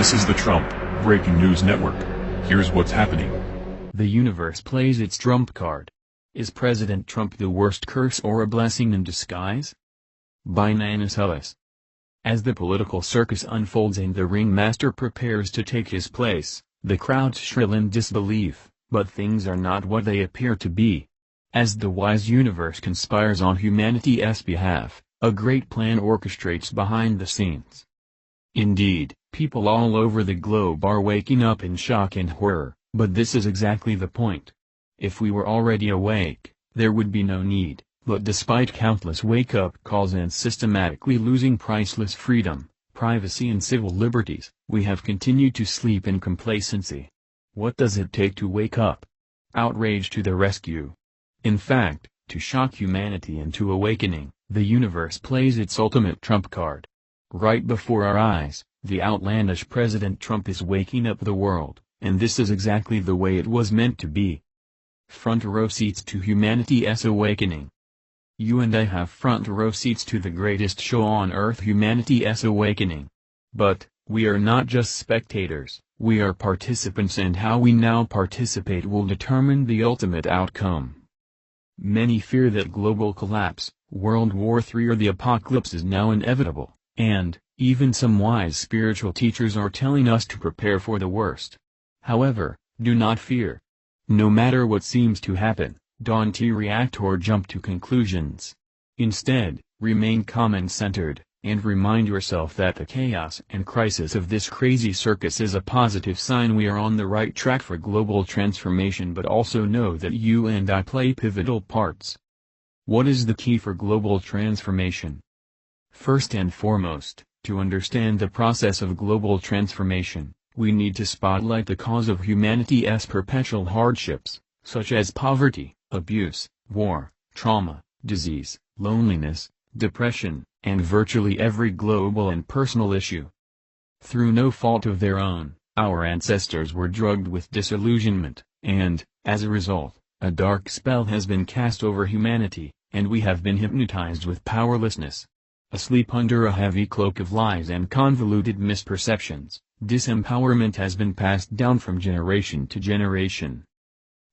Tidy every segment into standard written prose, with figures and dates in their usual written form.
This is the Trump Breaking News Network. Here's what's happening. The universe plays its trump card. Is President Trump the worst curse or a blessing in disguise? By Nanus Ellis. As the political circus unfolds and the ringmaster prepares to take his place, the crowds shrill in disbelief, but things are not what they appear to be. As the wise universe conspires on humanity's behalf, a great plan orchestrates behind the scenes. Indeed, people all over the globe are waking up in shock and horror, but this is exactly the point. If we were already awake, there would be no need, but despite countless wake-up calls and systematically losing priceless freedom, privacy and civil liberties, we have continued to sleep in complacency. What does it take to wake up? Outrage to the rescue. In fact, to shock humanity into awakening, the universe plays its ultimate trump card. Right before our eyes, the outlandish President Trump is waking up the world, and this is exactly the way it was meant to be. Front row seats to humanity's awakening. You and I have front row seats to the greatest show on earth, humanity's awakening. But, we are not just spectators, we are participants, and how we now participate will determine the ultimate outcome. Many fear that global collapse, World War III or the apocalypse is now inevitable, and, even some wise spiritual teachers are telling us to prepare for the worst. However, do not fear. No matter what seems to happen, don't react or jump to conclusions. Instead, remain calm and centered, and remind yourself that the chaos and crisis of this crazy circus is a positive sign we are on the right track for global transformation, but also know that you and I play pivotal parts. What is the key for global transformation? First and foremost, to understand the process of global transformation, we need to spotlight the cause of humanity's perpetual hardships, such as poverty, abuse, war, trauma, disease, loneliness, depression, and virtually every global and personal issue. Through no fault of their own, our ancestors were drugged with disillusionment, and, as a result, a dark spell has been cast over humanity, and we have been hypnotized with powerlessness. Asleep under a heavy cloak of lies and convoluted misperceptions, disempowerment has been passed down from generation to generation.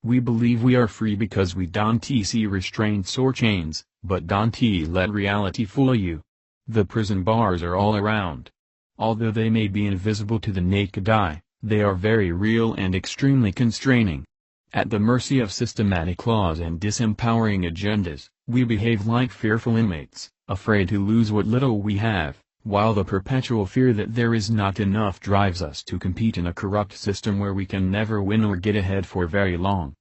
We believe we are free because we don't see restraints or chains, but don't let reality fool you. The prison bars are all around. Although they may be invisible to the naked eye, they are very real and extremely constraining. At the mercy of systematic laws and disempowering agendas, we behave like fearful inmates, afraid to lose what little we have, while the perpetual fear that there is not enough drives us to compete in a corrupt system where we can never win or get ahead for very long.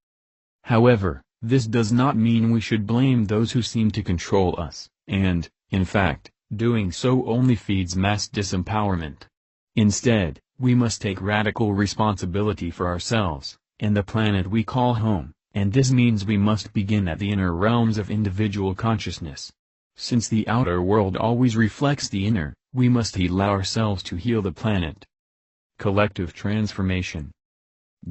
However, this does not mean we should blame those who seem to control us, and, in fact, doing so only feeds mass disempowerment. Instead, we must take radical responsibility for ourselves, and the planet we call home, and this means we must begin at the inner realms of individual consciousness. Since the outer world always reflects the inner, we must allow ourselves to heal the planet. Collective transformation.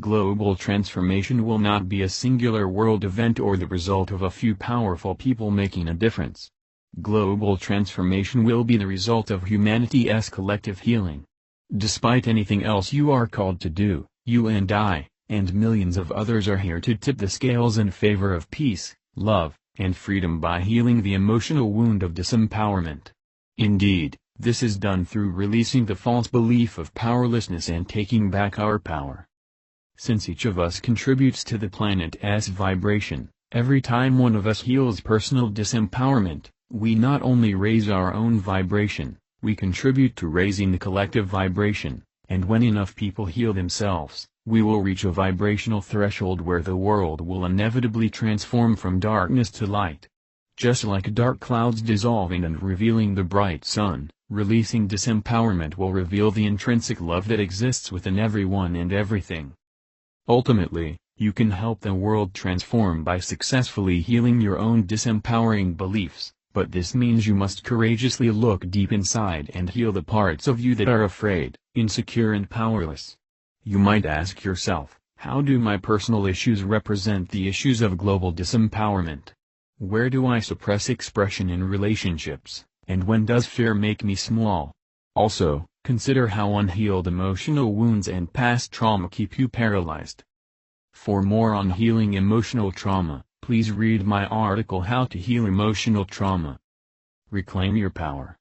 Global transformation will not be a singular world event or the result of a few powerful people making a difference. Global transformation will be the result of humanity's collective healing. Despite anything else you are called to do, you and I, and millions of others are here to tip the scales in favor of peace, love, and freedom by healing the emotional wound of disempowerment. Indeed, this is done through releasing the false belief of powerlessness and taking back our power. Since each of us contributes to the planet's vibration, every time one of us heals personal disempowerment, we not only raise our own vibration, we contribute to raising the collective vibration, and when enough people heal themselves, we will reach a vibrational threshold where the world will inevitably transform from darkness to light. Just like dark clouds dissolving and revealing the bright sun, releasing disempowerment will reveal the intrinsic love that exists within everyone and everything. Ultimately, you can help the world transform by successfully healing your own disempowering beliefs, but this means you must courageously look deep inside and heal the parts of you that are afraid, insecure and powerless. You might ask yourself, how do my personal issues represent the issues of global disempowerment? Where do I suppress expression in relationships, and when does fear make me small? Also, Consider how unhealed emotional wounds and past trauma keep you paralyzed. For more on healing emotional trauma, please read my article How to Heal Emotional Trauma. Reclaim your power.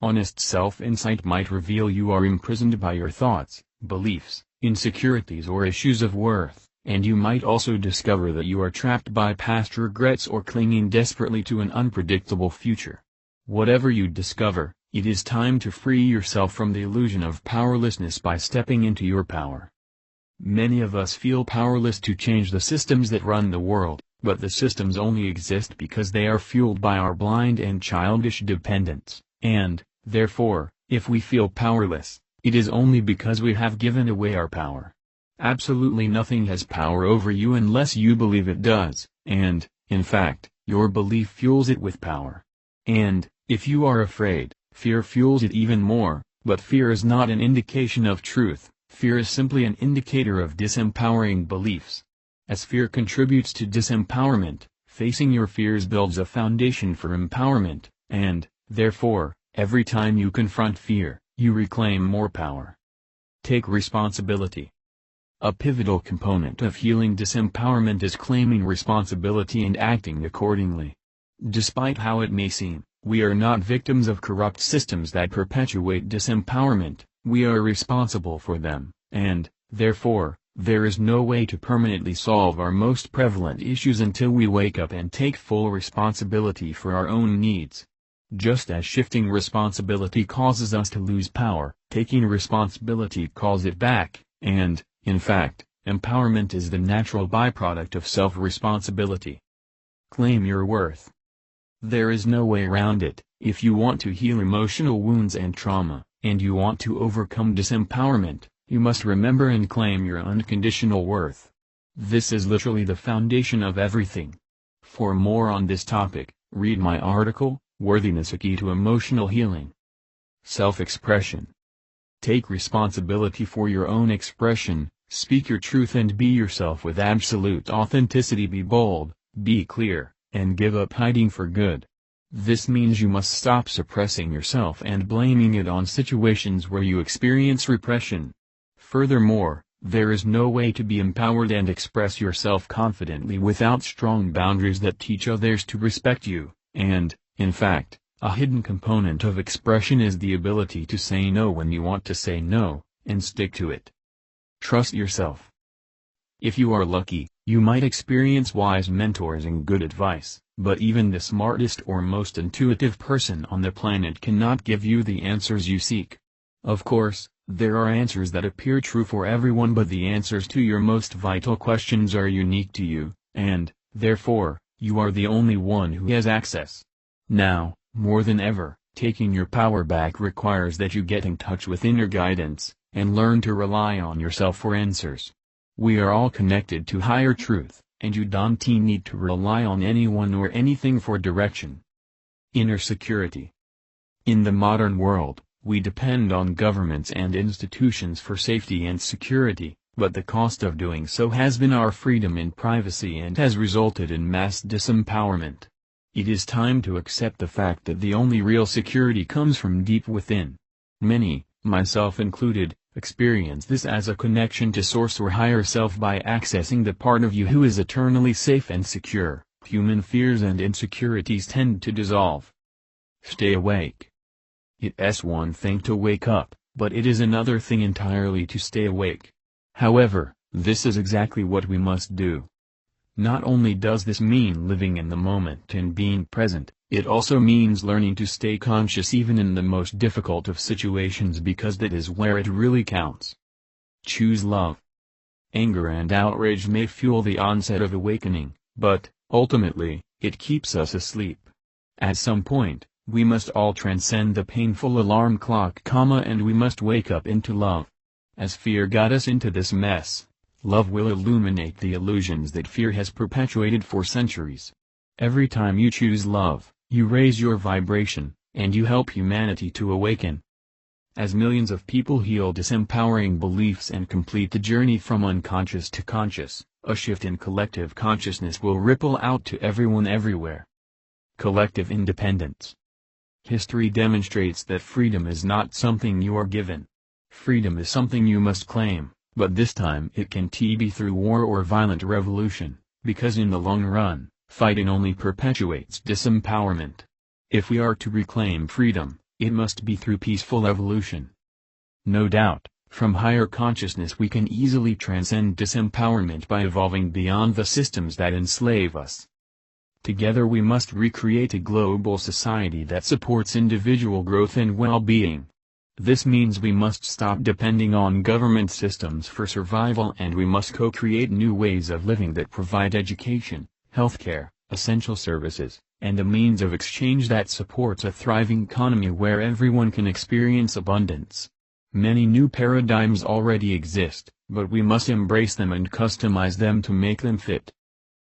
Honest self-insight might reveal you are imprisoned by your thoughts, beliefs, insecurities or issues of worth, and you might also discover that you are trapped by past regrets or clinging desperately to an unpredictable future. Whatever you discover, it is time to free yourself from the illusion of powerlessness by stepping into your power. Many of us feel powerless to change the systems that run the world, but the systems only exist because they are fueled by our blind and childish dependence, and, therefore, if we feel powerless, it is only because we have given away our power. Absolutely nothing has power over you unless you believe it does, and, in fact, your belief fuels it with power. And, if you are afraid, fear fuels it even more, but fear is not an indication of truth, fear is simply an indicator of disempowering beliefs. As fear contributes to disempowerment, facing your fears builds a foundation for empowerment, and, therefore, every time you confront fear, you reclaim more power. Take responsibility. A pivotal component of healing disempowerment is claiming responsibility and acting accordingly. Despite how it may seem, we are not victims of corrupt systems that perpetuate disempowerment, we are responsible for them, and, therefore, there is no way to permanently solve our most prevalent issues until we wake up and take full responsibility for our own needs. Just as shifting responsibility causes us to lose power, taking responsibility calls it back, and, in fact, empowerment is the natural byproduct of self-responsibility. Claim your worth. There is no way around it. If you want to heal emotional wounds and trauma, and you want to overcome disempowerment, you must remember and claim your unconditional worth. This is literally the foundation of everything. For more on this topic, read my article, Worthiness: A Key to Emotional Healing. Self-expression. Take responsibility for your own expression, speak your truth and be yourself with absolute authenticity. Be bold, be clear, and give up hiding for good. This means you must stop suppressing yourself and blaming it on situations where you experience repression. Furthermore, there is no way to be empowered and express yourself confidently without strong boundaries that teach others to respect you, and, in fact, a hidden component of expression is the ability to say no when you want to say no, and stick to it. Trust yourself. If you are lucky, you might experience wise mentors and good advice, but even the smartest or most intuitive person on the planet cannot give you the answers you seek. Of course, there are answers that appear true for everyone, but the answers to your most vital questions are unique to you, and, therefore, you are the only one who has access. Now, more than ever, taking your power back requires that you get in touch with inner guidance, and learn to rely on yourself for answers. We are all connected to higher truth, and you don't need to rely on anyone or anything for direction. Inner security. In the modern world, we depend on governments and institutions for safety and security, but the cost of doing so has been our freedom and privacy and has resulted in mass disempowerment. It is time to accept the fact that the only real security comes from deep within. Many, myself included, experience this as a connection to Source or higher self by accessing the part of you who is eternally safe and secure. Human fears and insecurities tend to dissolve. Stay awake. It's one thing to wake up, but it is another thing entirely to stay awake. However, this is exactly what we must do. Not only does this mean living in the moment and being present, it also means learning to stay conscious even in the most difficult of situations, because that is where it really counts. Choose love. Anger and outrage may fuel the onset of awakening, but, ultimately, it keeps us asleep. At some point, we must all transcend the painful alarm clock, and we must wake up into love. As fear got us into this mess, love will illuminate the illusions that fear has perpetuated for centuries. Every time you choose love, you raise your vibration, and you help humanity to awaken. As millions of people heal disempowering beliefs and complete the journey from unconscious to conscious, a shift in collective consciousness will ripple out to everyone everywhere. Collective independence. History demonstrates that freedom is not something you are given. Freedom is something you must claim, but this time it can be through war or violent revolution, because in the long run, fighting only perpetuates disempowerment. If we are to reclaim freedom, it must be through peaceful evolution. No doubt, from higher consciousness we can easily transcend disempowerment by evolving beyond the systems that enslave us. Together we must recreate a global society that supports individual growth and well-being. This means we must stop depending on government systems for survival, and we must co-create new ways of living that provide education, healthcare, essential services, and a means of exchange that supports a thriving economy where everyone can experience abundance. Many new paradigms already exist, but we must embrace them and customize them to make them fit.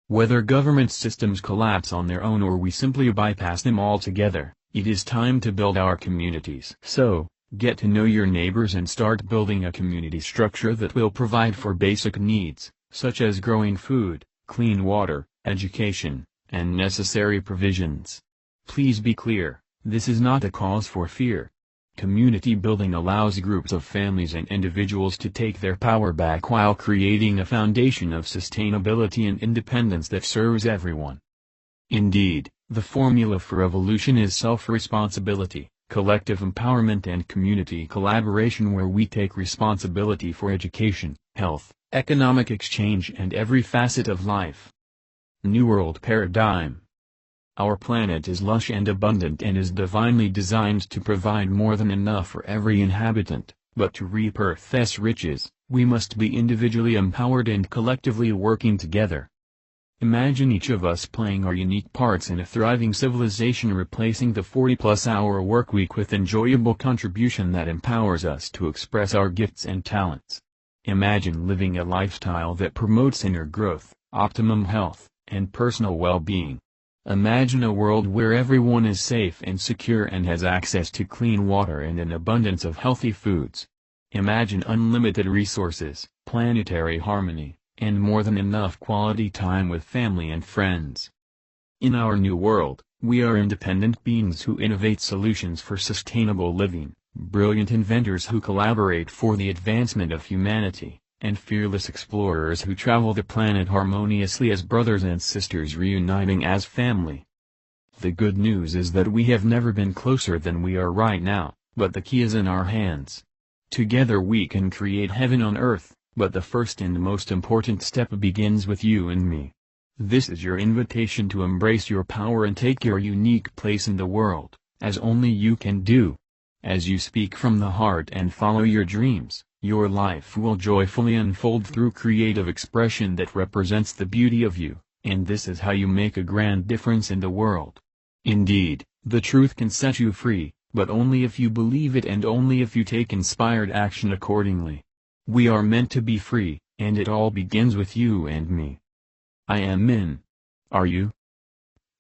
Whether government systems collapse on their own or we simply bypass them altogether, it is time to build our communities. So, get to know your neighbors and start building a community structure that will provide for basic needs, such as growing food, clean water, education, and necessary provisions. Please be clear, this is not a cause for fear. Community building allows groups of families and individuals to take their power back while creating a foundation of sustainability and independence that serves everyone. Indeed, the formula for evolution is self-responsibility, collective empowerment and community collaboration, where we take responsibility for education, health, economic exchange and every facet of life. New World Paradigm. Our planet is lush and abundant and is divinely designed to provide more than enough for every inhabitant, but to reap Earth's riches, we must be individually empowered and collectively working together. Imagine each of us playing our unique parts in a thriving civilization, replacing the 40-plus-hour workweek with enjoyable contribution that empowers us to express our gifts and talents. Imagine living a lifestyle that promotes inner growth, optimum health, and personal well-being. Imagine a world where everyone is safe and secure and has access to clean water and an abundance of healthy foods. Imagine unlimited resources, planetary harmony, and more than enough quality time with family and friends. In our new world, we are independent beings who innovate solutions for sustainable living, brilliant inventors who collaborate for the advancement of humanity, and fearless explorers who travel the planet harmoniously as brothers and sisters, reuniting as family. The good news is that we have never been closer than we are right now, but the key is in our hands. Together we can create heaven on earth, but the first and most important step begins with you and me. This is your invitation to embrace your power and take your unique place in the world, as only you can do. As you speak from the heart and follow your dreams, your life will joyfully unfold through creative expression that represents the beauty of you, and this is how you make a grand difference in the world. Indeed, the truth can set you free, but only if you believe it and only if you take inspired action accordingly. We are meant to be free, and it all begins with you and me. I am Min. Are you?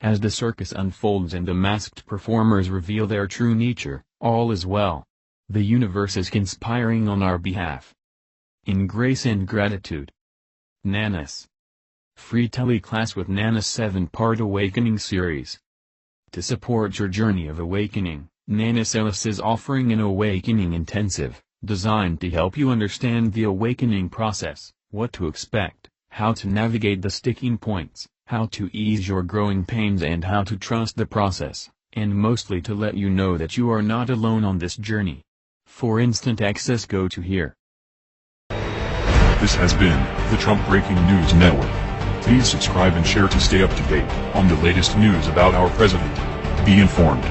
As the circus unfolds and the masked performers reveal their true nature, all is well. The universe is conspiring on our behalf. In grace and gratitude. Nanas. Free teleclass with Nanas 7-part Awakening series. To support your journey of awakening, Nanas Ellis is offering an Awakening Intensive, designed to help you understand the awakening process, what to expect, how to navigate the sticking points, how to ease your growing pains and how to trust the process, and mostly to let you know that you are not alone on this journey. For instant access, go to here. This has been the Trump Breaking News Network. Please subscribe and share to stay up to date on the latest news about our president. Be informed.